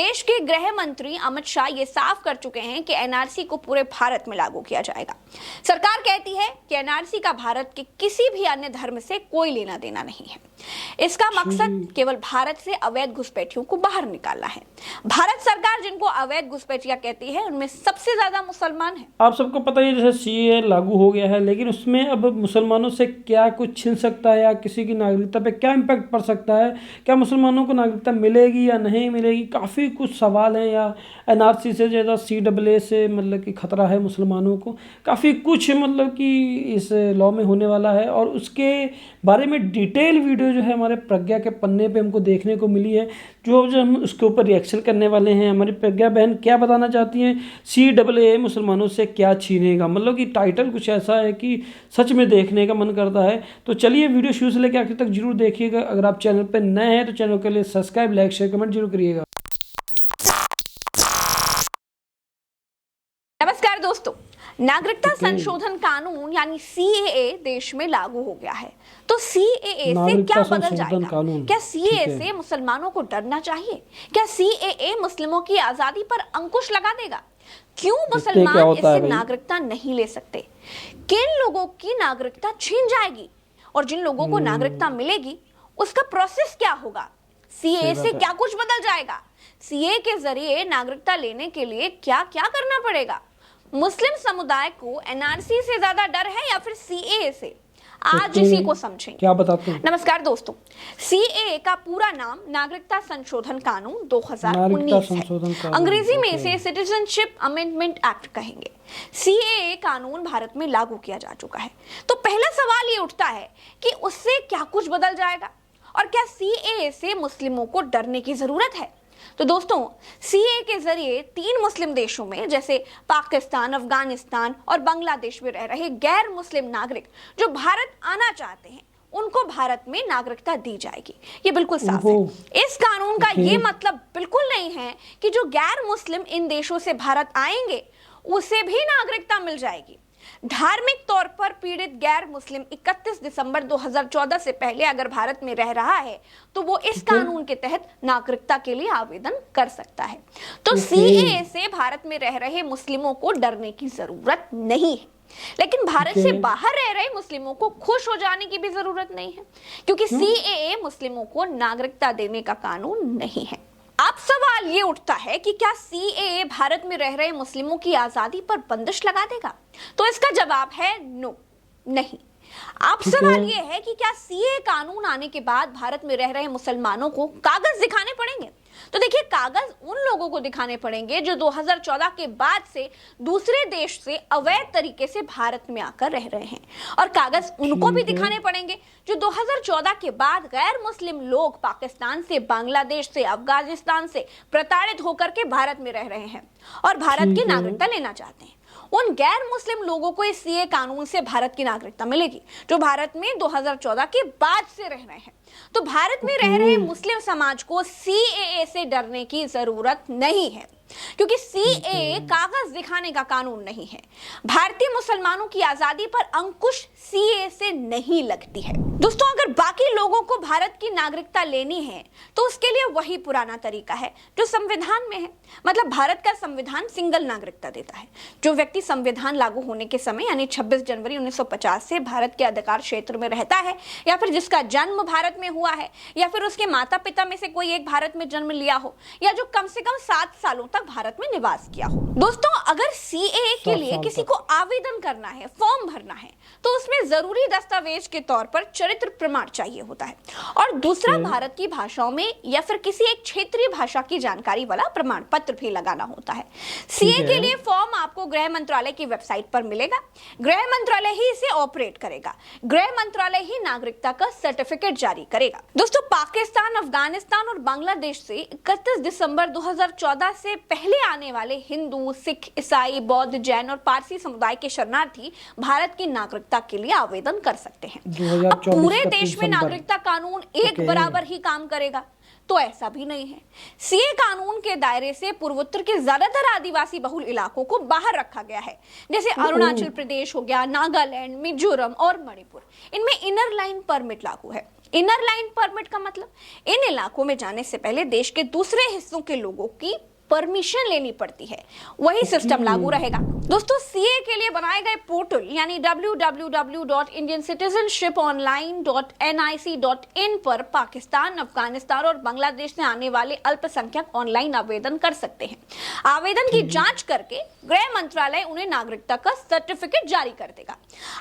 देश के गृह मंत्री अमित शाह ये साफ कर चुके हैं कि एनआरसी को पूरे भारत में लागू किया जाएगा। सरकार कहती है कि एनआरसी का भारत के किसी भी अन्य धर्म से कोई लेना देना नहीं है। इसका मकसद केवल भारत से अवैध घुसपैठियों को बाहर निकालना है। भारत सरकार जिनको अवैध घुसपैठिया कहती है उनमें सबसे ज्यादा मुसलमान हैं। आप सबको पता है जैसे सीए लागू हो गया है, लेकिन उसमें अब मुसलमानों से क्या कुछ छिन सकता है या किसी की नागरिकता पे क्या इम्पैक्ट पड़ सकता है, क्या मुसलमानों को नागरिकता मिलेगी या नहीं मिलेगी, काफ़ी कुछ सवाल हैं। या एनआरसी से ज़्यादा सीएए से मतलब कि खतरा है मुसलमानों को, काफ़ी कुछ मतलब कि इस लॉ में होने वाला है। और उसके बारे में डिटेल वीडियो जो है हमारे प्रज्ञा के पन्ने पे हमको देखने को मिली है, जो हम उसके ऊपर रिएक्शन करने वाले हैं। हमारी प्रज्ञा बहन क्या बताना चाहती हैं, सीएए मुसलमानों से क्या छीनेगा, मतलब कि टाइटल कुछ ऐसा है कि सच में देखने का मन करता है। तो चलिए वीडियो शुरू से लेकर आखिर तक जरूर देखिएगा। अगर आप चैनल पर नए हैं तो चैनल के लिए सब्सक्राइब, लाइक, शेयर, कमेंट जरूर करिएगा। नमस्कार दोस्तों, नागरिकता संशोधन कानून यानी सीएए देश में लागू हो गया है। तो सीएए से क्या बदल जाएगा? क्या सीएए से मुसलमानों को डरना चाहिए? क्या सीएए मुस्लिमों की आजादी पर अंकुश लगा देगा? क्यों मुसलमान इससे नागरिकता नहीं ले सकते? किन लोगों की नागरिकता छीन जाएगी और जिन लोगों को नागरिकता मिलेगी उसका प्रोसेस क्या होगा? सीएए से क्या कुछ बदल जाएगा? सीएए के जरिए नागरिकता लेने के लिए क्या क्या करना पड़ेगा? मुस्लिम समुदाय को एनआरसी से ज्यादा डर है या फिर सीएए से? आज इसी को समझेंगे। क्या बताते हैं? नमस्कार दोस्तों, सीएए का पूरा नाम नागरिकता संशोधन कानून 2019 है। अंग्रेजी में इसे सिटीजनशिप अमेंडमेंट एक्ट कहेंगे। सीएए कानून भारत में लागू किया जा चुका है। तो पहला सवाल ये उठता है कि उससे क्या कुछ बदल जाएगा और क्या सीएए से मुस्लिमों को डरने की जरूरत है? तो दोस्तों, सीएए के जरिए 3 मुस्लिम देशों में जैसे पाकिस्तान, अफगानिस्तान और बांग्लादेश में रह रहे गैर मुस्लिम नागरिक जो भारत आना चाहते हैं उनको भारत में नागरिकता दी जाएगी। ये बिल्कुल साफ है। इस कानून का ये मतलब बिल्कुल नहीं है कि जो गैर मुस्लिम इन देशों से भारत आएंगे उसे भी नागरिकता मिल जाएगी। धार्मिक तौर पर पीड़ित गैर मुस्लिम 31 दिसंबर 2014 से पहले अगर भारत में रह रहा है तो वो इस कानून के तहत नागरिकता के लिए आवेदन कर सकता है। तो सीएए से भारत में रह रहे मुस्लिमों को डरने की जरूरत नहीं है, लेकिन भारत से बाहर रह रहे मुस्लिमों को खुश हो जाने की भी जरूरत नहीं है, क्योंकि सीएए मुस्लिमों को नागरिकता देने का कानून नहीं है। अब सवाल ये उठता है कि क्या सीएए भारत में रह रहे मुस्लिमों की आजादी पर बंदिश लगा देगा? तो इसका जवाब है नो, नहीं। अब सवाल ये है कि क्या सीएए कानून आने के बाद भारत में रह रहे मुसलमानों को कागज दिखाने पड़ेंगे? तो देखिए, कागज उन लोगों को दिखाने पड़ेंगे जो 2014 के बाद से दूसरे देश से अवैध तरीके से भारत में आकर रह रहे हैं, और कागज उनको भी दिखाने पड़ेंगे जो 2014 के बाद गैर मुस्लिम लोग पाकिस्तान से, बांग्लादेश से, अफगानिस्तान से प्रताड़ित होकर के भारत में रह रहे हैं और भारत की नागरिकता लेना चाहते हैं। उन गैर मुस्लिम लोगों को इस सीएए कानून से भारत की नागरिकता मिलेगी जो भारत में 2014 के बाद से रह रहे हैं। तो भारत में रह रहे मुस्लिम समाज को सीएए से डरने की जरूरत नहीं है, क्योंकि सीएए कागज दिखाने का कानून नहीं है। भारतीय मुसलमानों की आजादी पर अंकुश सीएए से नहीं लगती है। दोस्तों, अगर बाकी लोगों को भारत की नागरिकता लेनी है तो उसके लिए वही पुराना तरीका है जो संविधान में है। मतलब भारत का संविधान सिंगल नागरिकता देता है। जो व्यक्ति संविधान लागू होने के समय यानी 26 जनवरी 1950 से भारत के अधिकार क्षेत्र में रहता है, या फिर जिसका जन्म भारत में हुआ है, या फिर उसके माता पिता में से कोई एक भारत में जन्म लिया हो, या जो कम से कम 7 सालों तक भारत में निवास किया हो। दोस्तों, अगर सीएए के लिए किसी को आवेदन करना है, फॉर्म भरना है, तो उसमें जरूरी दस्तावेज के तौर पर चरित्र प्रमाण चाहिए होता है, और दूसरा भारत की भाषाओं में या फिर किसी एक क्षेत्रीय भाषा की जानकारी वाला प्रमाण पत्र भी लगाना होता है। सीएए के लिए फॉर्म आपको गृह मंत्रालय की वेबसाइट पर मिलेगा। गृह मंत्रालय ही इसे ऑपरेट करेगा। गृह मंत्रालय ही नागरिकता का सर्टिफिकेट जारी करेगा। दोस्तों, पाकिस्तान, अफगानिस्तान और बांग्लादेश से 31 दिसंबर 2014 से पहले आने वाले हिंदू, सिख, ईसाई, बौद्ध, जैन और पारसी समुदाय के शरणार्थी भारत की नागरिकता के लिए आवेदन कर सकते हैं। अब पूरे देश में नागरिकता कानून एक बराबर ही काम करेगा? तो ऐसा भी नहीं है। सीए कानून के दायरे से पूर्वोत्तर के ज्यादातर आदिवासी बहुल इलाकों को बाहर रखा गया है, जैसे अरुणाचल प्रदेश हो गया, नागालैंड, मिजोरम और मणिपुर। इनमें इनर लाइन परमिट लागू है। इनर लाइन परमिट का मतलब इन इलाकों में जाने से पहले देश के दूसरे हिस्सों के लोगों की परमिशन लेनी पड़ती है, वही सिस्टम लागू रहेगा। दोस्तों, सीए के लिए बनाए गए पोर्टल यानी www.indiancitizenshiponline.nic.in पर पाकिस्तान, अफगानिस्तान और बांग्लादेश से आने वाले अल्पसंख्यक ऑनलाइन आवेदन कर सकते हैं। आवेदन की जांच करके गृह मंत्रालय उन्हें नागरिकता का सर्टिफिकेट जारी कर देगा।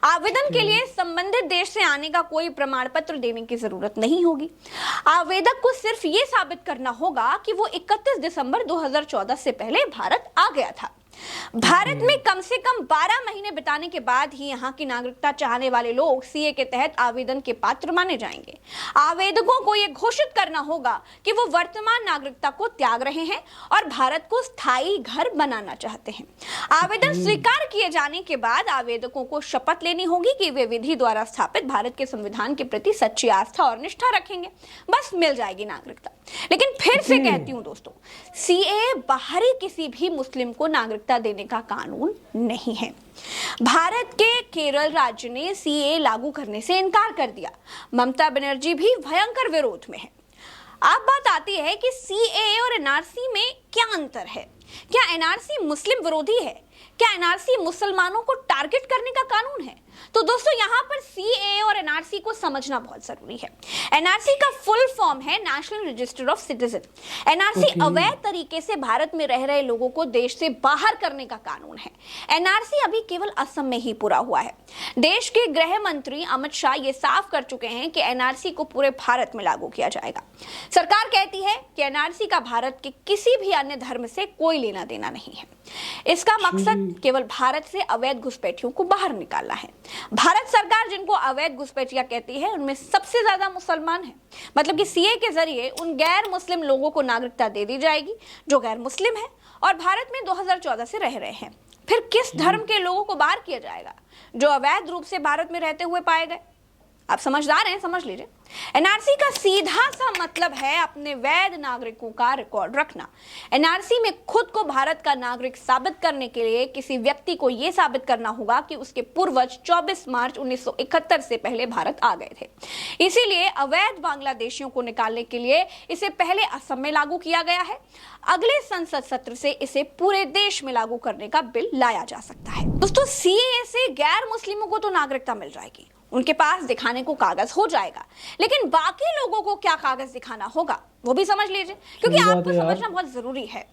आवेदन के लिए संबंधित देश से आने का कोई प्रमाण पत्र देने की जरूरत नहीं होगी। आवेदक को सिर्फ ये साबित करना होगा कि वो 31 दिसंबर 2014 से पहले भारत आ गया था। भारत में कम से कम 12 महीने बिताने के बाद ही यहाँ की नागरिकता चाहने वाले लोग सीए के तहत आवेदन के पात्र माने जाएंगे। आवेदकों को यह घोषित करना होगा कि वो वर्तमान नागरिकता को त्याग रहे हैं और भारत को स्थायी घर बनाना चाहते हैं। आवेदन स्वीकार किए जाने के बाद आवेदकों को शपथ लेनी होगी कि वे विधि द्वारा स्थापित भारत के संविधान के प्रति सच्ची आस्था और निष्ठा रखेंगे। बस मिल जाएगी नागरिकता। लेकिन फिर से कहती हूं दोस्तों, सीए बाहरी किसी भी मुस्लिम को नागरिकता देने का कानून नहीं है। भारत के केरल राज्य ने सीए लागू करने से इनकार कर दिया। ममता बनर्जी भी भयंकर विरोध में है। अब बात आती है कि सीए और एनआरसी में क्या अंतर है। क्या एनआरसी मुस्लिम विरोधी है? क्या एनआरसी मुसलमानों को टारगेट करने का कानून है? तो दोस्तों, यहाँ पर सीए और एनआरसी को समझना बहुत जरूरी है। एनआरसी का फुल फॉर्म है national register of citizen. NRC अवैध तरीके से भारत में रह रहे लोगों को देश से बाहर करने का कानून है। एनआरसी अभी केवल असम में ही पूरा हुआ है। देश के गृह मंत्री अमित शाह ये साफ कर चुके हैं कि एनआरसी को पूरे भारत में लागू किया जाएगा। सरकार कहती है कि एनआरसी का भारत के किसी भी अन्य धर्म से कोई लेना देना नहीं है। इसका मकसद केवल भारत से अवैध घुसपैठियों को बाहर निकालना है। भारत सरकार जिनको अवैध घुसपैठिया कहती है उनमें सबसे ज्यादा मुसलमान हैं। मतलब कि सीए के जरिए उन गैर मुस्लिम लोगों को नागरिकता दे दी जाएगी जो गैर मुस्लिम है और भारत में 2014 से रह रहे हैं। फिर किस धर्म के लोगों को बाहर किया जाएगा? जो अवैध रूप से भारत में रहते हुए पाए गए। आप समझदार हैं, समझ लीजिए। एनआरसी का सीधा सा मतलब है अपने वैध नागरिकों का रिकॉर्ड रखना। एनआरसी में खुद को भारत का नागरिक साबित करने के लिए किसी व्यक्ति को यह साबित करना होगा कि उसके पूर्वज 24 मार्च 1971 से पहले भारत आ गए थे। इसीलिए अवैध बांग्लादेशियों को निकालने के लिए इसे पहले असम में लागू किया गया है। अगले संसद सत्र से इसे पूरे देश में लागू करने का बिल लाया जा सकता है। दोस्तों, सीए से गैर मुस्लिमों को तो नागरिकता मिल जाएगी, उनके पास दिखाने को कागज हो जाएगा, लेकिन बाकी लोगों को क्या कागज दिखाना होगा वो भी समझ लीजिए, क्योंकि आपको समझना बहुत जरूरी है।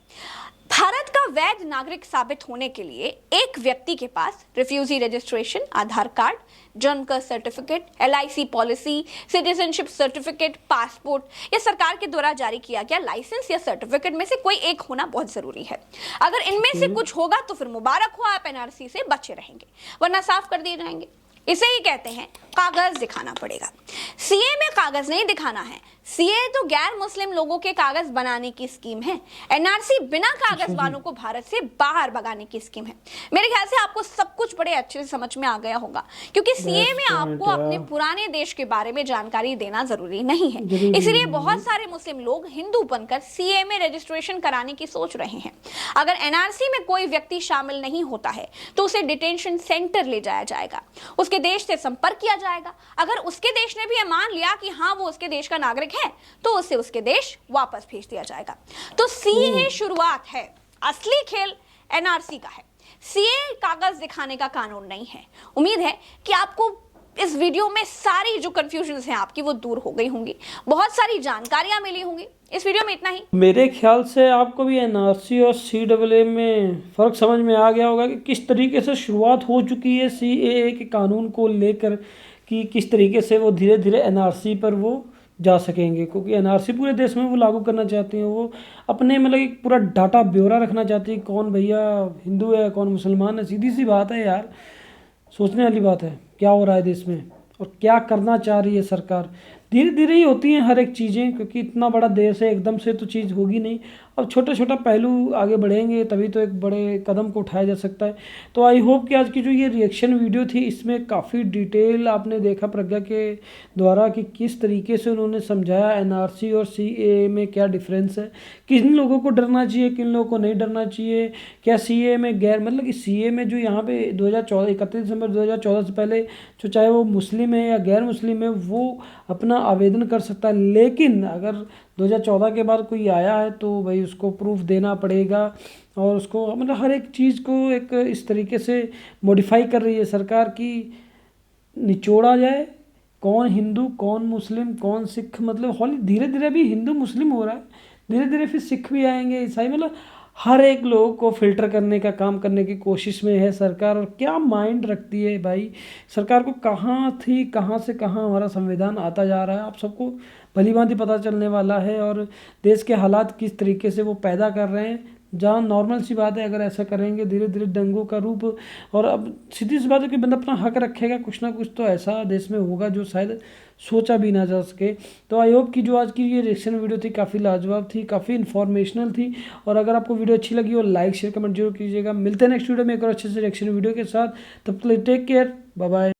भारत का वैध नागरिक साबित होने के लिए एक व्यक्ति के पास रिफ्यूजी रजिस्ट्रेशन, आधार कार्ड, जन्म का certificate, LIC policy, citizenship certificate, passport या सरकार के द्वारा जारी किया गया लाइसेंस या सर्टिफिकेट में से कोई एक होना बहुत जरूरी है। अगर इनमें से कुछ होगा तो फिर मुबारक हो, आप एनआरसी से बचे रहेंगे, वरना साफ कर दिए जाएंगे। इसे ही कहते हैं कागज दिखाना पड़ेगा। सीए में कागज नहीं दिखाना है। सीए तो गैर मुस्लिम लोगों के कागज बनाने की स्कीम है। एनआरसी बिना कागज वालों को भारत से बाहर भगाने की स्कीम है। मेरे ख्याल से आपको सब कुछ बड़े अच्छे से समझ में आ गया होगा, क्योंकि सीए में आपको अपने पुराने देश के बारे में जानकारी देना जरूरी नहीं है। इसलिए बहुत सारे मुस्लिम लोग हिंदू बनकर सीए में रजिस्ट्रेशन कराने की सोच रहे हैं। अगर एनआरसी में कोई व्यक्ति शामिल नहीं होता है तो उसे डिटेंशन सेंटर ले जाया जाएगा, उसके देश से संपर्क किया जाएगा। अगर उसके देश ने भी यह मान लिया कि हाँ वो उसके देश का नागरिक है तो उसे उसके देश वापस भेज दिया जाएगा। तो सीए शुरुआत है, असली खेल एनआरसी का है। सीए कागज दिखाने का कानून नहीं है। उम्मीद है कि आपको इस वीडियो में सारी जो कंफ्यूजन्स हैं आपकी वो दूर हो गई होंगी, बहुत सारी जानकारियां मिली होंगी। इस वीडियो में इतना ही। मेरे ख्याल से आपको भी एनआरसी और सीएए में फ़र्क समझ में आ गया होगा कि किस तरीके से शुरुआत हो चुकी है सीएए के कानून को लेकर, कि किस तरीके से वो धीरे धीरे एनआरसी पर वो जा सकेंगे, क्योंकि एनआरसी पूरे देश में वो लागू करना चाहती हैं। वो अपने मतलब एक पूरा डाटा ब्यौरा रखना चाहती है, कौन भैया हिंदू है कौन मुसलमान है। सीधी सी बात है यार, सोचने वाली बात है क्या हो रहा है देश में और क्या करना चाह रही है सरकार। धीरे धीरे ही होती हैं हर एक चीज़ें, क्योंकि इतना बड़ा देश है, एकदम से तो चीज़ होगी नहीं। अब छोटा छोटा पहलू आगे बढ़ेंगे तभी तो एक बड़े कदम को उठाया जा सकता है। तो आई होप कि आज की जो ये रिएक्शन वीडियो थी इसमें काफ़ी डिटेल आपने देखा प्रज्ञा के द्वारा कि किस तरीके से उन्होंने समझाया एनआरसी और सीएए में क्या डिफरेंस है, किन लोगों को डरना चाहिए, किन लोगों को नहीं डरना चाहिए, क्या सीएए में गैर मतलब कि सीएए में जो यहाँ पे 2014 31 दिसंबर 2014 से पहले जो चाहे वो मुस्लिम है या गैर मुस्लिम है वो अपना आवेदन कर सकता है, लेकिन अगर 2014 के बाद कोई आया है तो भाई उसको प्रूफ देना पड़ेगा और उसको मतलब हर एक चीज़ को एक इस तरीके से मॉडिफाई कर रही है सरकार की निचोड़ा जाए कौन हिंदू कौन मुस्लिम कौन सिख, मतलब हौली धीरे धीरे भी हिंदू मुस्लिम हो रहा है, धीरे धीरे फिर सिख भी आएंगे ईसाई, मतलब हर एक लोग को फिल्टर करने का काम करने की कोशिश में है सरकार। और क्या माइंड रखती है भाई सरकार को, कहाँ थी कहाँ से कहाँ हमारा संविधान आता जा रहा है आप सबको भली भांति पता चलने वाला है। और देश के हालात किस तरीके से वो पैदा कर रहे हैं, जहाँ नॉर्मल सी बात है अगर ऐसा करेंगे धीरे धीरे दंगों का रूप। और अब सीधी सी बात है कि बंदा अपना हक रखेगा, कुछ ना कुछ तो ऐसा देश में होगा जो शायद सोचा भी ना जा सके। तो आई होप कि जो आज की ये रिएक्शन वीडियो थी काफ़ी लाजवाब थी, काफ़ी इन्फॉर्मेशनल थी। और अगर आपको वीडियो अच्छी लगी हो लाइक शेयर कमेंट जरूर कीजिएगा। मिलते हैं नेक्स्ट वीडियो में एक और अच्छे से रिएक्शन वीडियो के साथ, तब तक टेक केयर, बाय बाय।